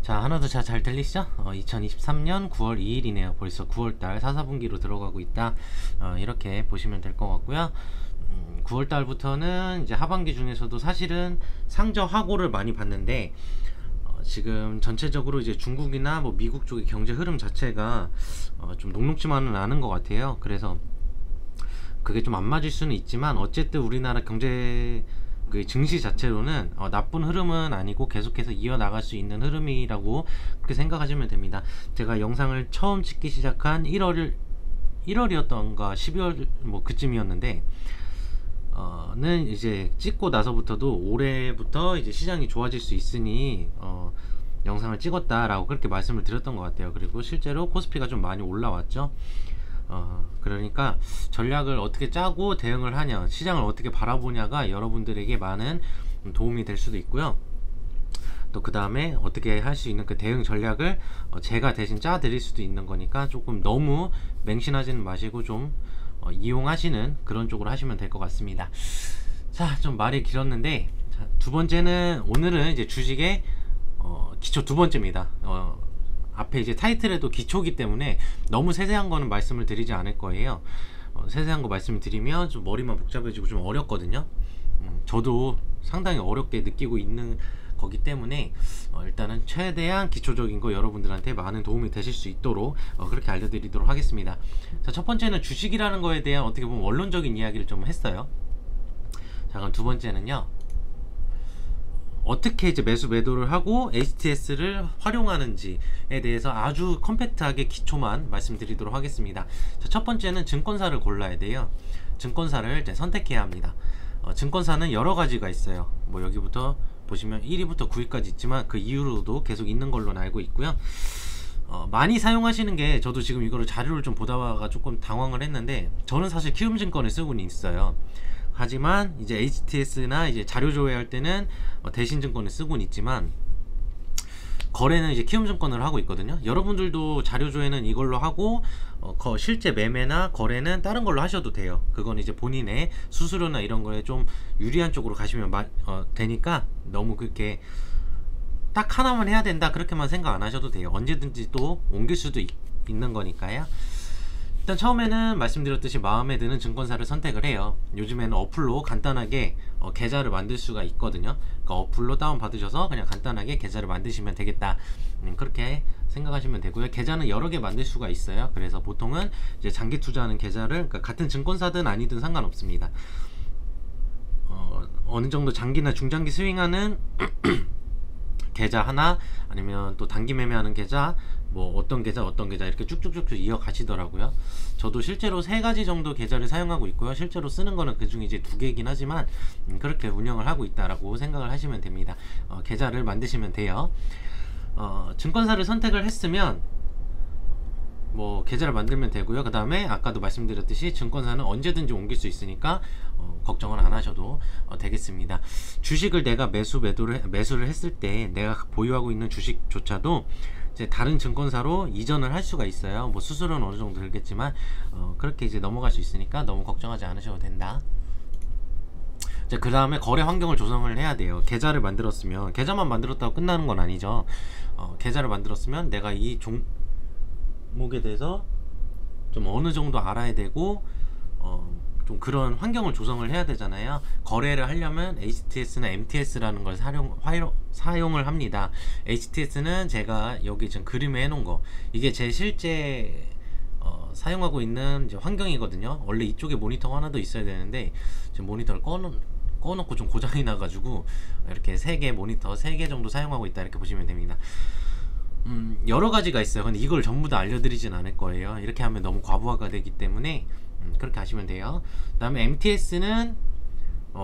자, 하나 더 잘 들리시죠? 2023년 9월 2일이네요. 벌써 9월달 4사분기로 들어가고 있다. 이렇게 보시면 될 것 같고요. 9월달부터는 이제 하반기 중에서도 사실은 상저하고를 많이 봤는데, 지금 전체적으로 이제 중국이나 뭐 미국 쪽의 경제 흐름 자체가 좀 녹록지만은 않은 것 같아요. 그래서 그게 좀 안 맞을 수는 있지만, 어쨌든 우리나라 경제 그 증시 자체로는 나쁜 흐름은 아니고 계속해서 이어나갈 수 있는 흐름이라고 그렇게 생각하시면 됩니다. 제가 영상을 처음 찍기 시작한 1월이었던가 12월 뭐 그쯤이었는데, 는 이제 찍고 나서부터도 올해부터 이제 시장이 좋아질 수 있으니 영상을 찍었다라고 그렇게 말씀을 드렸던 것 같아요. 그리고 실제로 코스피가 좀 많이 올라왔죠. 그러니까 전략을 어떻게 짜고 대응을 하냐, 시장을 어떻게 바라보냐가 여러분들에게 많은 도움이 될 수도 있고요. 또 그 다음에 어떻게 할 수 있는 그 대응 전략을 제가 대신 짜 드릴 수도 있는 거니까, 조금 너무 맹신하지는 마시고 좀 이용하시는 그런 쪽으로 하시면 될 것 같습니다. 자, 좀 말이 길었는데, 자, 두 번째는, 오늘은 이제 주식의 기초 두 번째입니다. 앞에 이제 타이틀에도 기초기 때문에 너무 세세한 거는 말씀을 드리지 않을 거예요. 세세한 거 말씀을 드리면 좀 머리만 복잡해지고 좀 어렵거든요. 저도 상당히 어렵게 느끼고 있는 거기 때문에 일단은 최대한 기초적인 거 여러분들한테 많은 도움이 되실 수 있도록 그렇게 알려드리도록 하겠습니다. 자, 첫 번째는 주식이라는 거에 대한 어떻게 보면 원론적인 이야기를 좀 했어요. 자, 그럼 두 번째는요, 어떻게 이제 매수 매도를 하고 HTS를 활용하는지에 대해서 아주 컴팩트하게 기초만 말씀드리도록 하겠습니다. 자, 첫 번째는 증권사를 골라야 돼요. 증권사를 이제 선택해야 합니다. 증권사는 여러 가지가 있어요. 뭐 여기부터 보시면 1위부터 9위까지 있지만 그 이후로도 계속 있는 걸로 알고 있고요. 많이 사용하시는 게, 저도 지금 이거를 자료를 좀 보다가 조금 당황을 했는데, 저는 사실 키움증권을 쓰고는 있어요. 하지만 이제 HTS나 이제 자료 조회할 때는 대신증권을 쓰고는 있지만, 거래는 이제 키움증권을 하고 있거든요. 여러분들도 자료 조회는 이걸로 하고 실제 매매나 거래는 다른 걸로 하셔도 돼요. 그건 이제 본인의 수수료나 이런 거에 좀 유리한 쪽으로 가시면 되니까, 너무 그렇게 딱 하나만 해야 된다 그렇게만 생각 안 하셔도 돼요. 언제든지 또 옮길 수도 있는 거니까요. 일단 처음에는 말씀드렸듯이 마음에 드는 증권사를 선택을 해요. 요즘에는 어플로 간단하게 계좌를 만들 수가 있거든요. 그러니까 어플로 다운 받으셔서 그냥 간단하게 계좌를 만드시면 되겠다, 그렇게 생각하시면 되고요. 계좌는 여러 개 만들 수가 있어요. 그래서 보통은 이제 장기 투자하는 계좌를, 그러니까 같은 증권사든 아니든 상관없습니다. 어느 정도 장기나 중장기 스윙하는 계좌 하나, 아니면 또 단기 매매하는 계좌, 뭐 어떤 계좌 이렇게 쭉쭉쭉 이어가시더라고요. 저도 실제로 3가지 정도 계좌를 사용하고 있고요. 실제로 쓰는 거는 그 중에 이제 2개이긴 하지만 그렇게 운영을 하고 있다라고 생각을 하시면 됩니다. 계좌를 만드시면 돼요. 증권사를 선택을 했으면 뭐 계좌를 만들면 되고요. 그 다음에 아까도 말씀드렸듯이 증권사는 언제든지 옮길 수 있으니까 걱정을 안 하셔도 되겠습니다. 주식을 내가 매수를 했을 때 내가 보유하고 있는 주식조차도 이제 다른 증권사로 이전을 할 수가 있어요. 뭐 수수료는 어느 정도 들겠지만 그렇게 이제 넘어갈 수 있으니까 너무 걱정하지 않으셔도 된다. 그 다음에 거래 환경을 조성을 해야 돼요. 계좌를 만들었으면, 계좌만 만들었다고 끝나는 건 아니죠. 계좌를 만들었으면 내가 이 종목에 대해서 좀 어느 정도 알아야 되고, 좀 그런 환경을 조성을 해야 되잖아요. 거래를 하려면 HTS나 MTS라는 걸 사용을 합니다. HTS는 제가 여기 지금 그림에 해놓은 거, 이게 제 실제 사용하고 있는 이제 환경이거든요. 원래 이쪽에 모니터가 하나 더 있어야 되는데 지금 모니터를 꺼놓고 좀 고장이 나가지고 이렇게 3개 모니터 3개 정도 사용하고 있다, 이렇게 보시면 됩니다. 여러 가지가 있어요. 근데 이걸 전부 다 알려드리진 않을 거예요. 이렇게 하면 너무 과부하가 되기 때문에 그렇게 하시면 돼요. 그 다음에 MTS는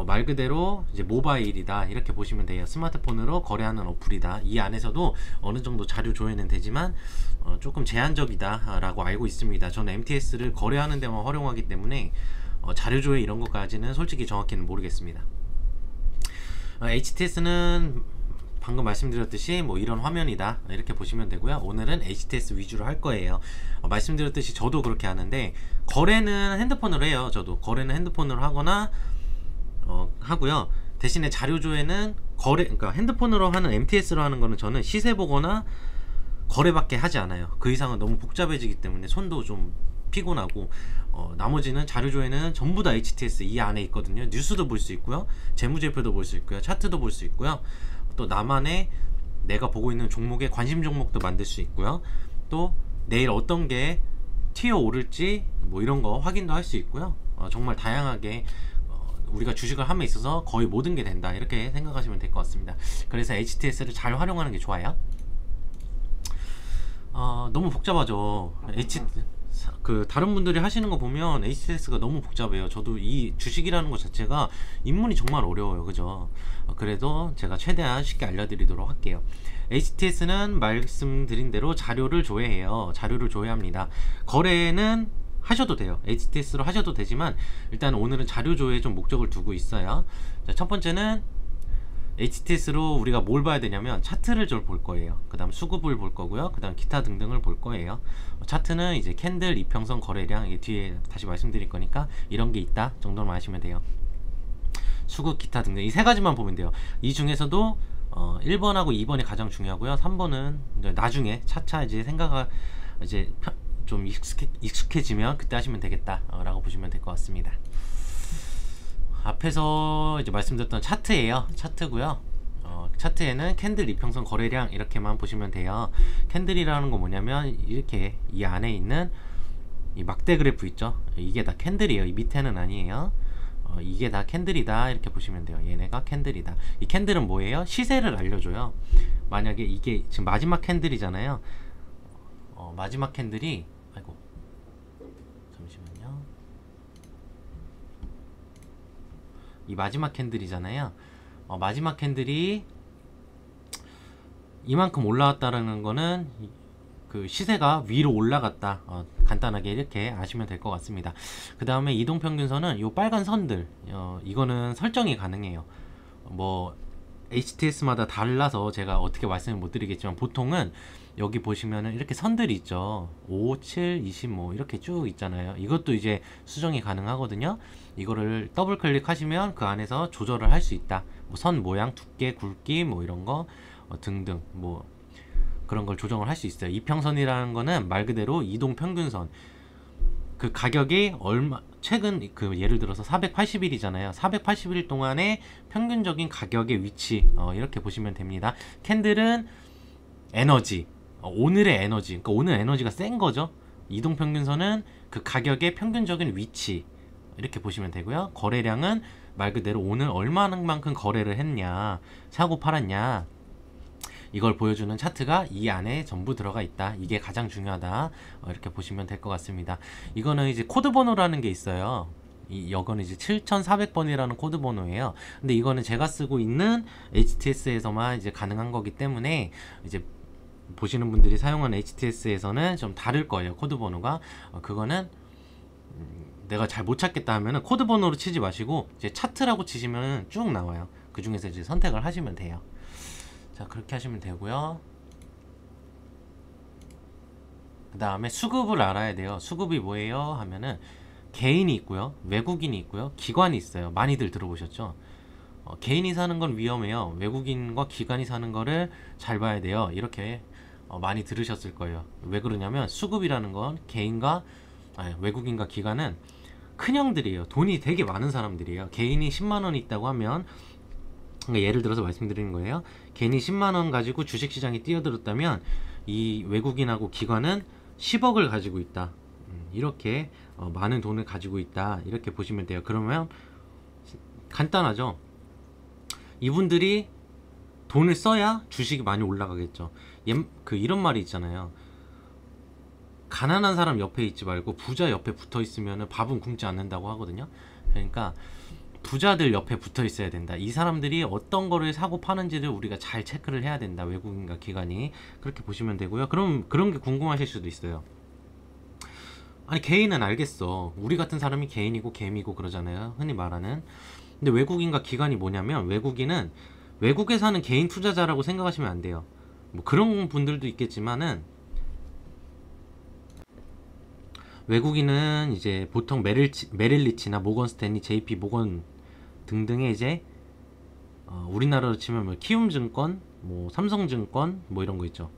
말 그대로 이제 모바일이다, 이렇게 보시면 돼요. 스마트폰으로 거래하는 어플이다. 이 안에서도 어느 정도 자료 조회는 되지만 조금 제한적이다 라고 알고 있습니다. 저는 MTS를 거래하는 데만 활용하기 때문에 자료 조회 이런 것까지는 솔직히 정확히는 모르겠습니다. HTS는 방금 말씀드렸듯이 뭐 이런 화면이다, 이렇게 보시면 되고요. 오늘은 HTS 위주로 할 거예요. 말씀드렸듯이 저도 그렇게 하는데, 거래는 핸드폰으로 해요. 저도 거래는 핸드폰으로 하거나 하고요. 대신에 자료 조회는 그러니까 핸드폰으로 하는 MTS로 하는 거는 저는 시세 보거나 거래밖에 하지 않아요. 그 이상은 너무 복잡해지기 때문에 손도 좀 피곤하고, 나머지는 자료 조회는 전부 다 HTS 이 안에 있거든요. 뉴스도 볼 수 있고요, 재무제표도 볼 수 있고요, 차트도 볼 수 있고요, 또 나만의 내가 보고 있는 종목의 관심 종목도 만들 수 있고요, 또 내일 어떤 게 튀어 오를지 뭐 이런 거 확인도 할 수 있고요. 정말 다양하게 우리가 주식을 함에 있어서 거의 모든 게 된다, 이렇게 생각하시면 될 것 같습니다. 그래서 HTS를 잘 활용하는 게 좋아요. 너무 복잡하죠. 다른 분들이 하시는 거 보면 HTS가 너무 복잡해요. 저도 이 주식이라는 것 자체가 입문이 정말 어려워요. 그죠? 그래도 제가 최대한 쉽게 알려드리도록 할게요. HTS는 말씀드린 대로 자료를 조회해요. 자료를 조회합니다. 거래는 하셔도 돼요. HTS로 하셔도 되지만 일단 오늘은 자료 조회에 좀 목적을 두고 있어요. 자, 첫 번째는 HTS로 우리가 뭘 봐야 되냐면 차트를 좀 볼 거예요. 그 다음 수급을 볼 거고요. 그 다음 기타 등등을 볼 거예요. 차트는 이제 캔들, 이평선, 거래량, 이게 뒤에 다시 말씀드릴 거니까 이런 게 있다 정도만 아시면 돼요. 수급, 기타 등등 이 세 가지만 보면 돼요. 이 중에서도 1번하고 2번이 가장 중요하고요. 3번은 나중에 차차 이제 생각을 이제 좀 익숙해지면 그때 하시면 되겠다 라고 보시면 될 것 같습니다. 앞에서 이제 말씀드렸던 차트예요. 차트고요. 차트에는 캔들, 이평선, 거래량 이렇게만 보시면 돼요. 캔들이라는 거 뭐냐면 이렇게 이 안에 있는 이 막대 그래프 있죠. 이게 다 캔들이에요. 이 밑에는 아니에요. 이게 다 캔들이다 이렇게 보시면 돼요. 얘네가 캔들이다. 이 캔들은 뭐예요? 시세를 알려줘요. 만약에 이게 지금 마지막 캔들이잖아요. 마지막 캔들이 아이고 잠시만요. 이 마지막 캔들이잖아요. 마지막 캔들이 이만큼 올라왔다라는 거는 그 시세가 위로 올라갔다. 간단하게 이렇게 아시면 될 것 같습니다. 그 다음에 이동평균선은 요 빨간 선들, 이거는 설정이 가능해요. 뭐 HTS마다 달라서 제가 어떻게 말씀을 못 드리겠지만 보통은 여기 보시면은 이렇게 선들이 있죠. 5, 7, 20 뭐 이렇게 쭉 있잖아요. 이것도 이제 수정이 가능하거든요. 이거를 더블 클릭하시면 그 안에서 조절을 할 수 있다. 뭐 선 모양, 두께, 굵기 뭐 이런 거 등등 뭐 그런 걸 조정을 할 수 있어요. 이평선이라는 거는 말 그대로 이동 평균선. 그 가격이 최근 그 예를 들어서 480일이잖아요. 480일 동안의 평균적인 가격의 위치, 이렇게 보시면 됩니다. 캔들은 에너지, 오늘의 에너지, 그러니까 오늘 에너지가 센 거죠. 이동 평균선은 그 가격의 평균적인 위치, 이렇게 보시면 되고요. 거래량은 말 그대로 오늘 얼마만큼 거래를 했냐, 사고 팔았냐, 이걸 보여주는 차트가 이 안에 전부 들어가 있다. 이게 가장 중요하다. 이렇게 보시면 될 것 같습니다. 이거는 이제 코드 번호라는 게 있어요. 이거는 이제 7400번이라는 코드 번호예요. 근데 이거는 제가 쓰고 있는 HTS에서만 이제 가능한 거기 때문에 이제 보시는 분들이 사용하는 HTS에서는 좀 다를 거예요. 코드 번호가. 그거는 내가 잘 못 찾겠다 하면은 코드 번호로 치지 마시고 이제 차트라고 치시면 쭉 나와요. 그 중에서 이제 선택을 하시면 돼요. 자, 그렇게 하시면 되고요. 그 다음에 수급을 알아야 돼요. 수급이 뭐예요 하면은 개인이 있고요, 외국인이 있고요, 기관이 있어요. 많이들 들어보셨죠? 개인이 사는 건 위험해요. 외국인과 기관이 사는 거를 잘 봐야 돼요. 이렇게 많이 들으셨을 거예요. 왜 그러냐면 수급이라는 건 외국인과 기관은 큰형들이에요. 돈이 되게 많은 사람들이에요. 개인이 10만원 있다고 하면, 그러니까 예를 들어서 말씀드리는 거예요. 개인이 10만원 가지고 주식시장에 뛰어들었다면 이 외국인하고 기관은 10억을 가지고 있다. 이렇게 많은 돈을 가지고 있다. 이렇게 보시면 돼요. 그러면 간단하죠. 이분들이 돈을 써야 주식이 많이 올라가겠죠. 이런 말이 있잖아요. 가난한 사람 옆에 있지 말고 부자 옆에 붙어 있으면 밥은 굶지 않는다고 하거든요. 그러니까 부자들 옆에 붙어 있어야 된다. 이 사람들이 어떤 거를 사고 파는지를 우리가 잘 체크를 해야 된다. 외국인과 기관이. 그렇게 보시면 되고요. 그럼 그런 게 궁금하실 수도 있어요. 아니, 개인은 알겠어. 우리 같은 사람이 개인이고 개미고 그러잖아요. 흔히 말하는. 근데 외국인과 기관이 뭐냐면, 외국인은 외국에 사는 개인 투자자라고 생각하시면 안 돼요. 뭐 그런 분들도 있겠지만은, 외국인은 이제 보통 메릴리치나 모건 스탠리, JP 모건 등등의 이제 우리나라로 치면 뭐 키움증권, 뭐 삼성증권, 뭐 이런 거 있죠.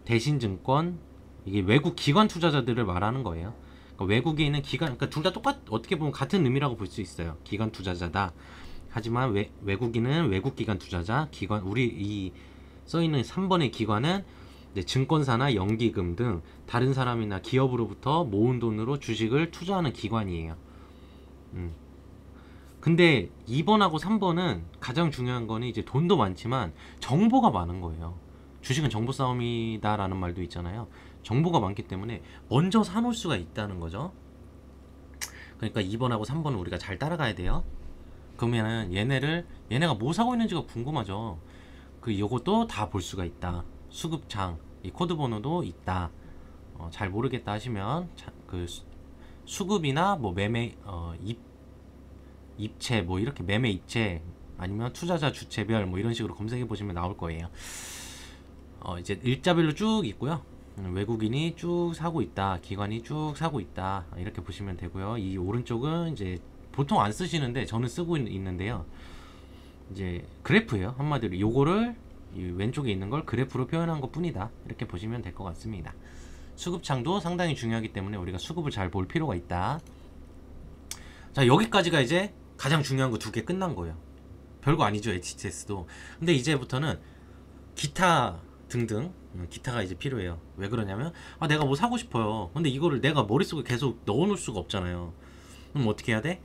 대신증권, 이게 외국 기관 투자자들을 말하는 거예요. 그러니까 외국에 있는 기관, 그러니까 둘 다 어떻게 보면 같은 의미라고 볼 수 있어요. 기관 투자자다. 하지만 외국인은 외국 기관 투자자, 기관, 우리 이 써있는 3번의 기관은 증권사나 연기금 등 다른 사람이나 기업으로부터 모은 돈으로 주식을 투자하는 기관이에요. 근데 2번하고 3번은 가장 중요한 거는 이제 돈도 많지만 정보가 많은 거예요. 주식은 정보 싸움이다 라는 말도 있잖아요. 정보가 많기 때문에 먼저 사놓을 수가 있다는 거죠. 그러니까 2번하고 3번은 우리가 잘 따라가야 돼요. 그러면은 얘네가 뭐 사고 있는지가 궁금하죠. 요것도 다 볼 수가 있다. 수급창, 이 코드 번호도 있다. 잘 모르겠다 하시면 수급이나 뭐 매매 입체, 뭐 이렇게 매매 입체, 아니면 투자자 주체별 뭐 이런 식으로 검색해 보시면 나올 거예요. 이제 일자별로 쭉 있고요. 외국인이 쭉 사고 있다, 기관이 쭉 사고 있다, 이렇게 보시면 되고요. 이 오른쪽은 이제 보통 안 쓰시는데 저는 쓰고 있는데요. 이제 그래프예요. 한마디로 요거를 이 왼쪽에 있는 걸 그래프로 표현한 것 뿐이다, 이렇게 보시면 될 것 같습니다. 수급창도 상당히 중요하기 때문에 우리가 수급을 잘 볼 필요가 있다. 자, 여기까지가 이제 가장 중요한 거 2개 끝난 거예요. 별거 아니죠, HTS도. 근데 이제부터는 기타 등등, 기타가 이제 필요해요. 왜 그러냐면 내가 뭐 사고 싶어요. 근데 이거를 내가 머릿속에 계속 넣어놓을 수가 없잖아요. 그럼 어떻게 해야 돼?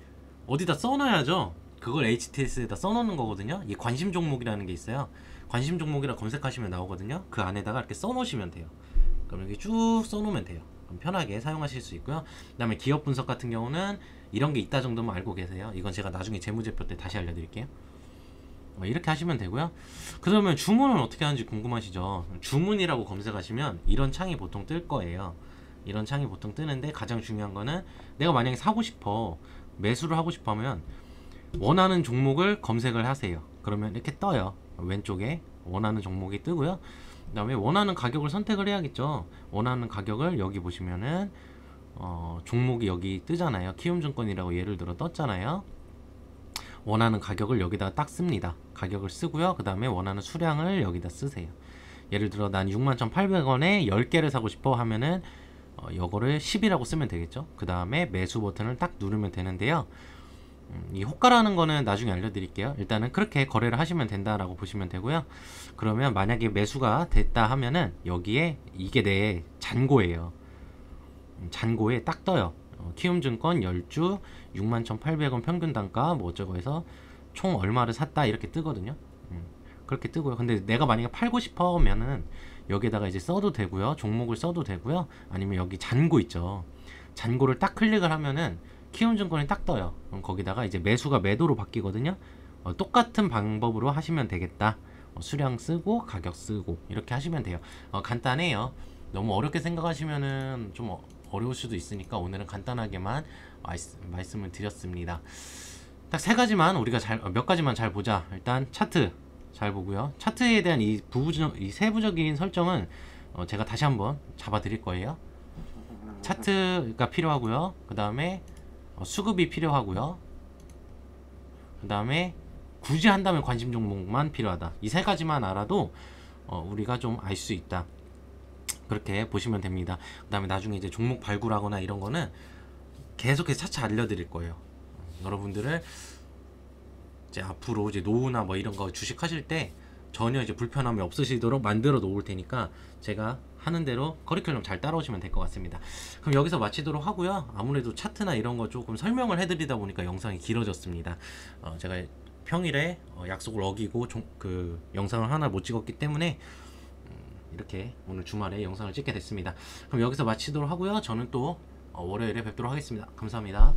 어디다 써놔야죠. 그걸 HTS에다 써놓는 거거든요. 이 관심 종목이라는 게 있어요. 관심 종목이라 검색하시면 나오거든요. 그 안에다가 이렇게 써놓으시면 돼요. 그럼 이렇게 쭉 써놓으면 돼요. 그럼 편하게 사용하실 수 있고요. 그 다음에 기업 분석 같은 경우는 이런 게 있다 정도만 알고 계세요. 이건 제가 나중에 재무제표 때 다시 알려드릴게요. 이렇게 하시면 되고요. 그러면 주문은 어떻게 하는지 궁금하시죠? 주문이라고 검색하시면 이런 창이 보통 뜰 거예요. 이런 창이 보통 뜨는데 가장 중요한 거는 내가 만약에 사고 싶어, 매수를 하고 싶어 하면 원하는 종목을 검색을 하세요. 그러면 이렇게 떠요. 왼쪽에 원하는 종목이 뜨고요. 그 다음에 원하는 가격을 선택을 해야겠죠. 원하는 가격을 여기 보시면은 종목이 여기 뜨잖아요. 키움증권이라고 예를 들어 떴잖아요. 원하는 가격을 여기다가 딱 씁니다. 가격을 쓰고요. 그 다음에 원하는 수량을 여기다 쓰세요. 예를 들어 난 61,800원에 10개를 사고 싶어 하면은 요거를 10이라고 쓰면 되겠죠. 그 다음에 매수 버튼을 딱 누르면 되는데요. 이 호가라는 거는 나중에 알려드릴게요. 일단은 그렇게 거래를 하시면 된다라고 보시면 되고요. 그러면 만약에 매수가 됐다 하면은 여기에 이게 내 잔고예요. 잔고에 딱 떠요. 키움증권 10주 61,800원 평균 단가 뭐 어쩌고 해서 총 얼마를 샀다, 이렇게 뜨거든요. 그렇게 뜨고요. 근데 내가 만약에 팔고 싶어 하면은 여기에다가 이제 써도 되고요. 종목을 써도 되고요. 아니면 여기 잔고 있죠. 잔고를 딱 클릭을 하면은 키움증권이 딱 떠요. 그럼 거기다가 이제 매수가 매도로 바뀌거든요. 똑같은 방법으로 하시면 되겠다. 수량 쓰고 가격 쓰고 이렇게 하시면 돼요. 간단해요. 너무 어렵게 생각하시면은 좀 어려울 수도 있으니까 오늘은 간단하게만 말씀을 드렸습니다. 딱 3가지만 우리가 몇 가지만 잘 보자. 일단 차트 잘 보고요. 차트에 대한 이 세부적인 설정은 제가 다시 한번 잡아 드릴 거예요. 차트가 필요하고요. 그 다음에 수급이 필요하고요. 그 다음에 굳이 한다면 관심 종목만 필요하다. 이 3가지만 알아도 우리가 좀 알 수 있다. 그렇게 보시면 됩니다. 그 다음에 나중에 이제 종목 발굴하거나 이런 거는 계속해서 차차 알려드릴 거예요. 여러분들을 이제 앞으로 이제 노후나 뭐 이런 거 주식 하실 때 전혀 이제 불편함이 없으시도록 만들어 놓을 테니까 제가 하는 대로 커리큘럼 잘 따라오시면 될 것 같습니다. 그럼 여기서 마치도록 하고요. 아무래도 차트나 이런 거 조금 설명을 해드리다 보니까 영상이 길어졌습니다. 제가 평일에 약속을 어기고 그 영상을 하나 못 찍었기 때문에 이렇게 오늘 주말에 영상을 찍게 됐습니다. 그럼 여기서 마치도록 하고요. 저는 또 월요일에 뵙도록 하겠습니다. 감사합니다.